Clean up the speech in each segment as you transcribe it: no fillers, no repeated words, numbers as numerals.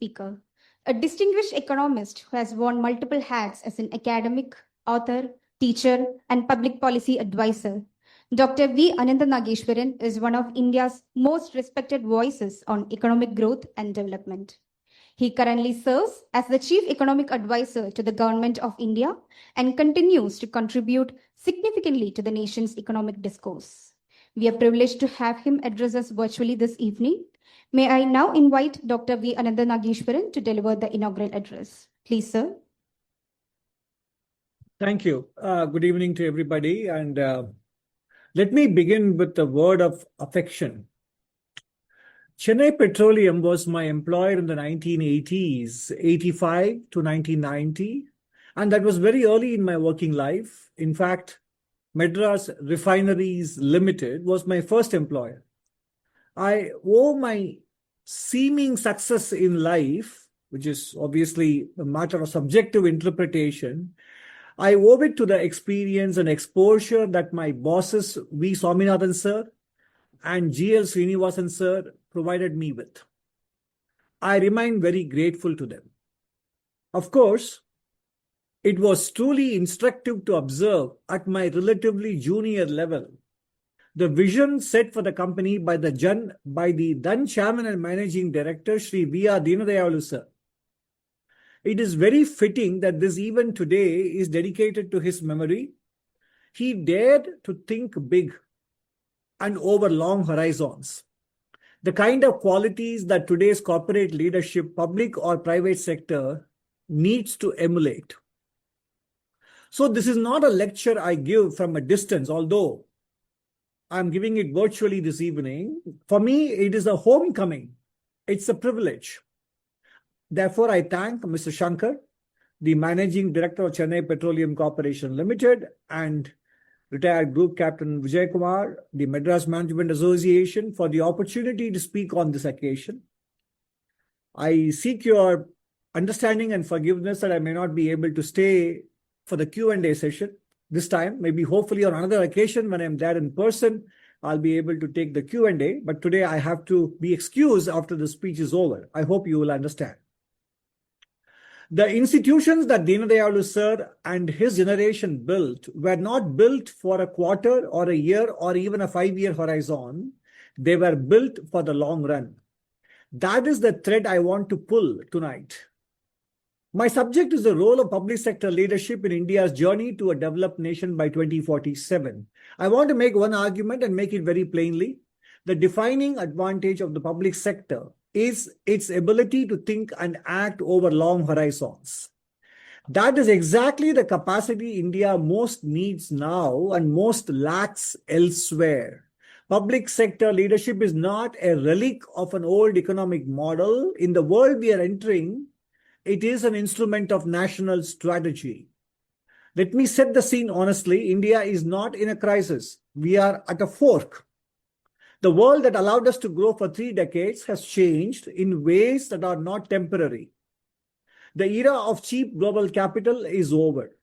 speaker, a distinguished economist who has worn multiple hats as an academic, author, teacher, and public policy advisor. Dr. V. Ananda Nageshwaran is one of India's most respected voices on economic growth and development. He currently serves as the Chief Economic Advisor to the Government of India and continues to contribute significantly to the nation's economic discourse. We are privileged to have him address us virtually this evening. May I now invite Dr. V. Ananda Nageshwaran to deliver the inaugural address. Please, sir. Thank you. Good evening to everybody. And let me begin with a word of affection. Chennai Petroleum was my employer in the 1980s, 85 to 1990. And that was very early in my working life. In fact, Madras Refineries Limited was my first employer. I owe my seeming success in life, which is obviously a matter of subjective interpretation, I owe it to the experience and exposure that my bosses, V. Swaminathan sir and G.L. Srinivasan sir, provided me with. I remain very grateful to them. Of course, it was truly instructive to observe at my relatively junior level the vision set for the company by the then Chairman and Managing Director, Shri V.R. Deenadayalu sir. It is very fitting that this event today is dedicated to his memory. He dared to think big and over long horizons. The kind of qualities that today's corporate leadership, public or private sector, needs to emulate. So this is not a lecture I give from a distance, although I'm giving it virtually this evening. For me, it is a homecoming. It's a privilege. Therefore, I thank Mr. Shankar, the Managing Director of Chennai Petroleum Corporation Limited, and retired Group Captain Vijay Kumar, the Madras Management Association, for the opportunity to speak on this occasion. I seek your understanding and forgiveness that I may not be able to stay for the Q&A session this time. Maybe hopefully on another occasion when I'm there in person, I'll be able to take the Q&A. But today I have to be excused after the speech is over. I hope you will understand. The institutions that Deenadayalu sir and his generation built were not built for a quarter or a year or even a 5-year horizon. They were built for the long run. That is the thread I want to pull tonight. My subject is the role of public sector leadership in India's journey to a developed nation by 2047. I want to make one argument and make it very plainly. The defining advantage of the public sector is its ability to think and act over long horizons. That is exactly the capacity India most needs now and most lacks elsewhere. Public sector leadership is not a relic of an old economic model. In the world we are entering, it is an instrument of national strategy. Let me set the scene honestly. India is not in a crisis. We are at a fork. The world that allowed us to grow for 3 decades has changed in ways that are not temporary. The era of cheap global capital is over.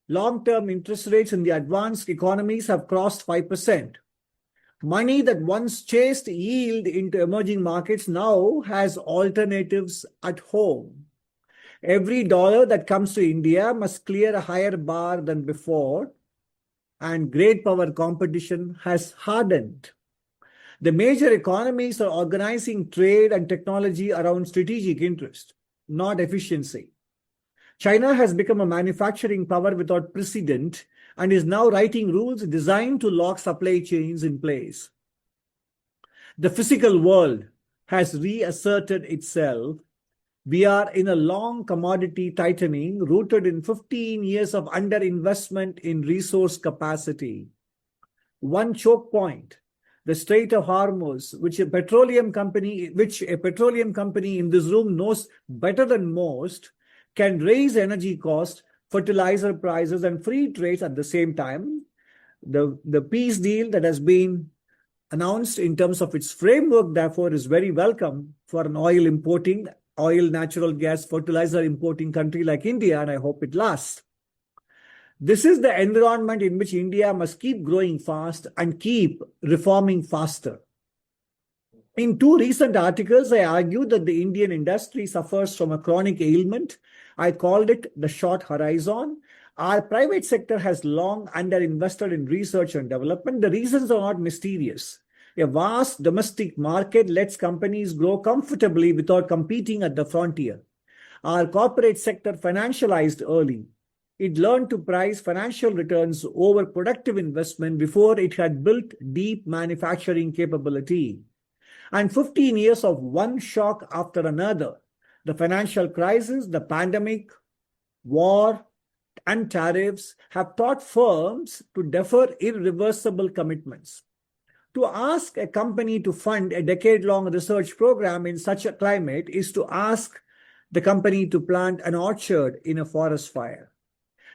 Long-term interest rates in the advanced economies have crossed 5%. Money that once chased yield into emerging markets now has alternatives at home. Every dollar that comes to India must clear a higher bar than before, and great power competition has hardened. The major economies are organizing trade and technology around strategic interest, not efficiency. China has become a manufacturing power without precedent and is now writing rules designed to lock supply chains in place. The physical world has reasserted itself. We are in a long commodity tightening rooted in 15 years of underinvestment in resource capacity. One choke point, the Strait of Hormuz, which a petroleum company in this room knows better than most, can raise energy costs, fertilizer prices, and free trades at the same time. The peace deal that has been announced in terms of its framework, therefore, is very welcome for an oil, natural gas, fertilizer importing country like India, and I hope it lasts. This is the environment in which India must keep growing fast and keep reforming faster. In two recent articles, I argued that the Indian industry suffers from a chronic ailment. I called it the short horizon. Our private sector has long underinvested in research and development. The reasons are not mysterious. A vast domestic market lets companies grow comfortably without competing at the frontier. Our corporate sector financialized early. It learned to price financial returns over productive investment before it had built deep manufacturing capability. And 15 years of one shock after another, the financial crisis, the pandemic, war, and tariffs have taught firms to defer irreversible commitments. To ask a company to fund a decade-long research program in such a climate is to ask the company to plant an orchard in a forest fire.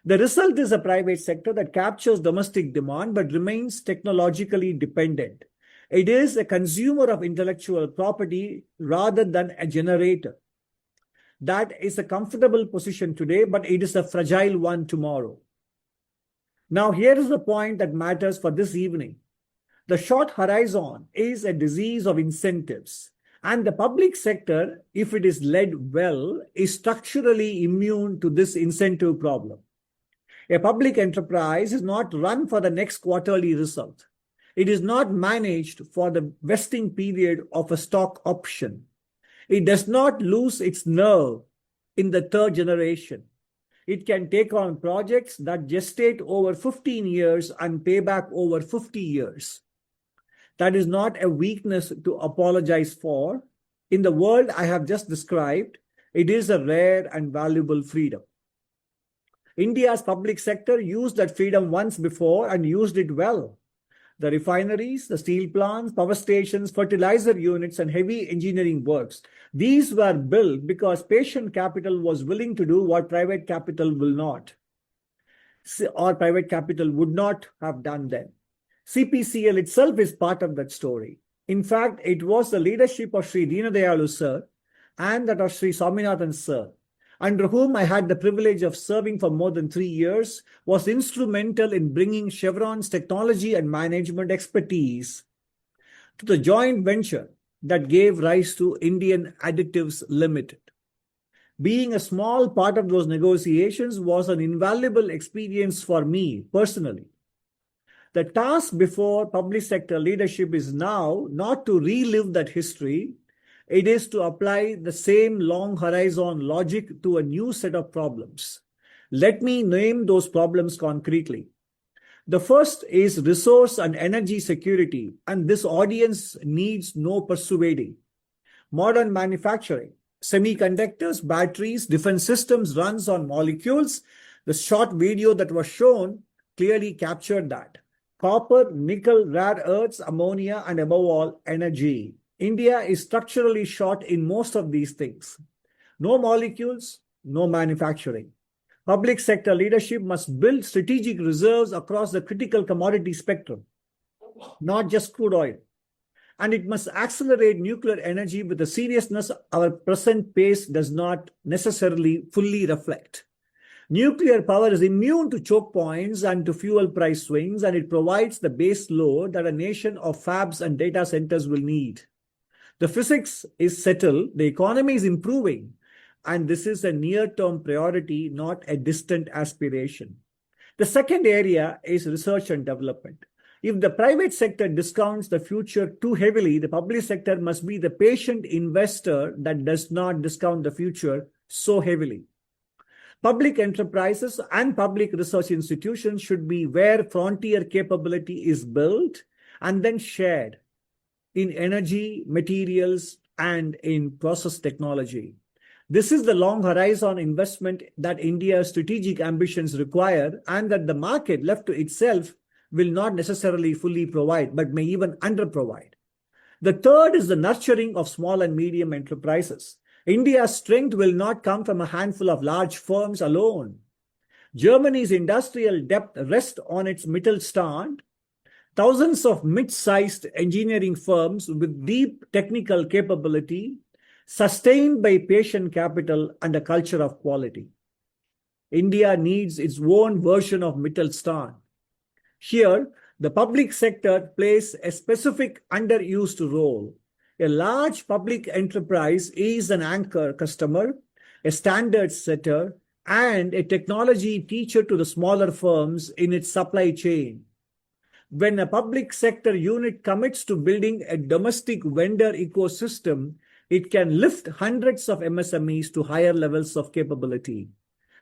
The result is a private sector that captures domestic demand but remains technologically dependent. It is a consumer of intellectual property rather than a generator. That is a comfortable position today, but it is a fragile one tomorrow. Now, here is the point that matters for this evening. The short horizon is a disease of incentives, and the public sector, if it is led well, is structurally immune to this incentive problem. A public enterprise is not run for the next quarterly result. It is not managed for the vesting period of a stock option. It does not lose its nerve in the third generation. It can take on projects that gestate over 15 years and pay back over 50 years. That is not a weakness to apologize for. In the world I have just described, it is a rare and valuable freedom. India's public sector used that freedom once before and used it well. The refineries, the steel plants, power stations, fertilizer units, and heavy engineering works. These were built because patient capital was willing to do what private capital will not, or private capital would not have done then. CPCL itself is part of that story. In fact, it was the leadership of Sri Deenadayalu sir and that of Sri Swaminathan sir, under whom I had the privilege of serving for more than 3 years, was instrumental in bringing Chevron's technology and management expertise to the joint venture that gave rise to Indian Additives Limited. Being a small part of those negotiations was an invaluable experience for me personally. The task before public sector leadership is now not to relive that history. It is to apply the same long horizon logic to a new set of problems. Let me name those problems concretely. The first is resource and energy security, and this audience needs no persuading. Modern manufacturing, semiconductors, batteries, defense systems runs on molecules. The short video that was shown clearly captured that. Copper, nickel, rare earths, ammonia, and above all, energy. India is structurally short in most of these things. No molecules, no manufacturing. Public sector leadership must build strategic reserves across the critical commodity spectrum, not just crude oil. And it must accelerate nuclear energy with a seriousness our present pace does not necessarily fully reflect. Nuclear power is immune to choke points and to fuel price swings, and it provides the base load that a nation of fabs and data centers will need. The physics is settled, the economy is improving, and this is a near-term priority, not a distant aspiration. The second area is research and development. If the private sector discounts the future too heavily, the public sector must be the patient investor that does not discount the future so heavily. Public enterprises and public research institutions should be where frontier capability is built and then shared in energy, materials, and in process technology. This is the long horizon investment that India's strategic ambitions require and that the market left to itself will not necessarily fully provide, but may even underprovide. The third is the nurturing of small and medium enterprises. India's strength will not come from a handful of large firms alone. Germany's industrial depth rests on its Mittelstand. Thousands of mid-sized engineering firms with deep technical capability, sustained by patient capital and a culture of quality. India needs its own version of Mittelstand. Here, the public sector plays a specific underused role. A large public enterprise is an anchor customer, a standard setter, and a technology teacher to the smaller firms in its supply chain. When a public sector unit commits to building a domestic vendor ecosystem, it can lift hundreds of MSMEs to higher levels of capability.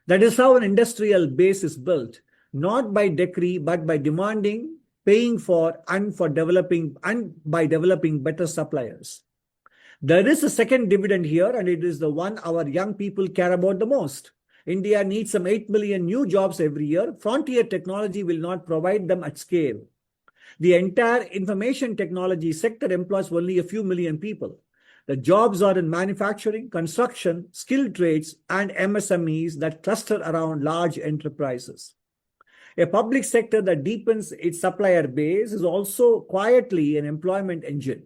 That is how an industrial base is built, not by decree, but by demanding, paying for, and by developing better suppliers. There is a second dividend here, and it is the one our young people care about the most. India needs some 8 million new jobs every year. Frontier technology will not provide them at scale. The entire information technology sector employs only a few million people. The jobs are in manufacturing, construction, skilled trades, and MSMEs that cluster around large enterprises. A public sector that deepens its supplier base is also quietly an employment engine.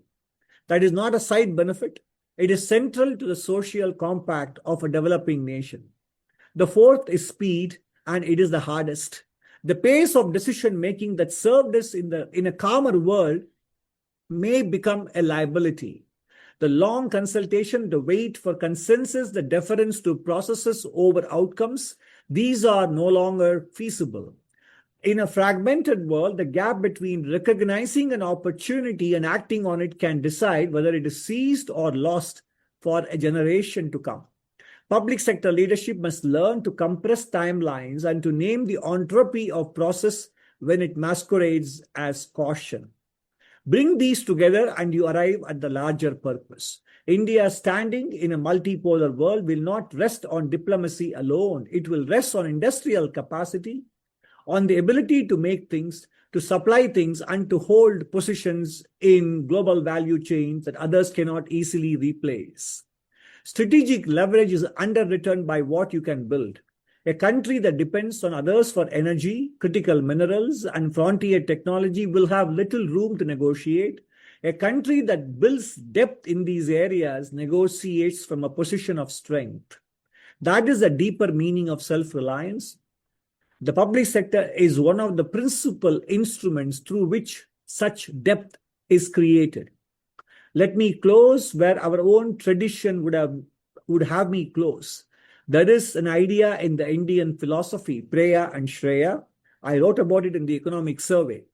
That is not a side benefit. It is central to the social compact of a developing nation. The fourth is speed, and it is the hardest. The pace of decision-making that served us in a calmer world may become a liability. The long consultation, the wait for consensus, the deference to processes over outcomes, these are no longer feasible. In a fragmented world, the gap between recognizing an opportunity and acting on it can decide whether it is seized or lost for a generation to come. Public sector leadership must learn to compress timelines and to name the entropy of process when it masquerades as caution. Bring these together and you arrive at the larger purpose. India standing in a multipolar world will not rest on diplomacy alone. It will rest on industrial capacity, on the ability to make things, to supply things, and to hold positions in global value chains that others cannot easily replace. Strategic leverage is underwritten by what you can build. A country that depends on others for energy, critical minerals, and frontier technology will have little room to negotiate. A country that builds depth in these areas negotiates from a position of strength. That is the deeper meaning of self-reliance. The public sector is one of the principal instruments through which such depth is created. Let me close where our own tradition would have me close. There is an idea in the Indian philosophy, Preya and Shreya. I wrote about it in the economic survey.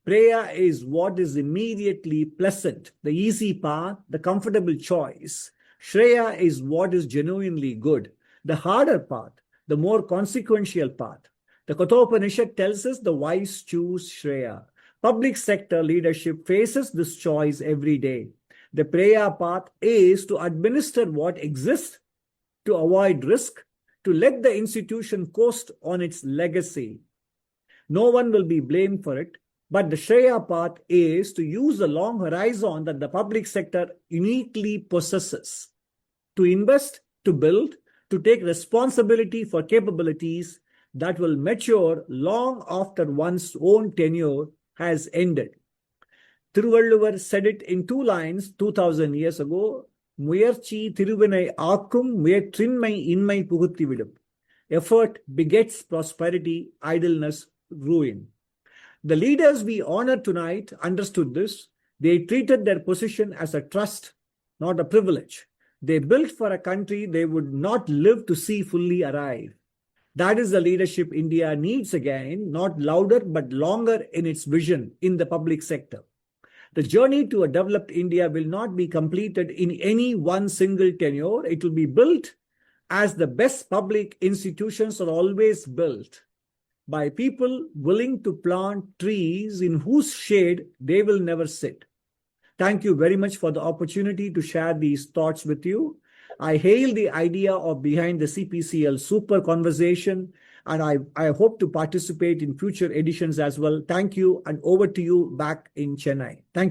Preya is what is immediately pleasant, the easy path, the comfortable choice. Shreya is what is genuinely good, the harder path, the more consequential path. The Kathopanishad tells us the wise choose Shreya. Public sector leadership faces this choice every day. The Preya path is to administer what exists, to avoid risk, to let the institution coast on its legacy. No one will be blamed for it, but the Shreya path is to use the long horizon that the public sector uniquely possesses, to invest, to build, to take responsibility for capabilities that will mature long after one's own tenure has ended. Thiruvalluvar said it in 2 lines 2000 years ago. Muyarchi Thiruvinai Aakum Muyatrinmai Inmai Puguttividum. Effort begets prosperity, idleness, ruin. The leaders we honor tonight understood this. They treated their position as a trust, not a privilege. They built for a country they would not live to see fully arrive. That is the leadership India needs again, not louder but longer in its vision in the public sector. The journey to a developed India will not be completed in any one single tenure. It will be built as the best public institutions are always built, by people willing to plant trees in whose shade they will never sit. Thank you very much for the opportunity to share these thoughts with you. I hail the idea of Behind the CPCL Super Conversation, and I hope to participate in future editions as well. Thank you, and over to you back in Chennai. Thank you.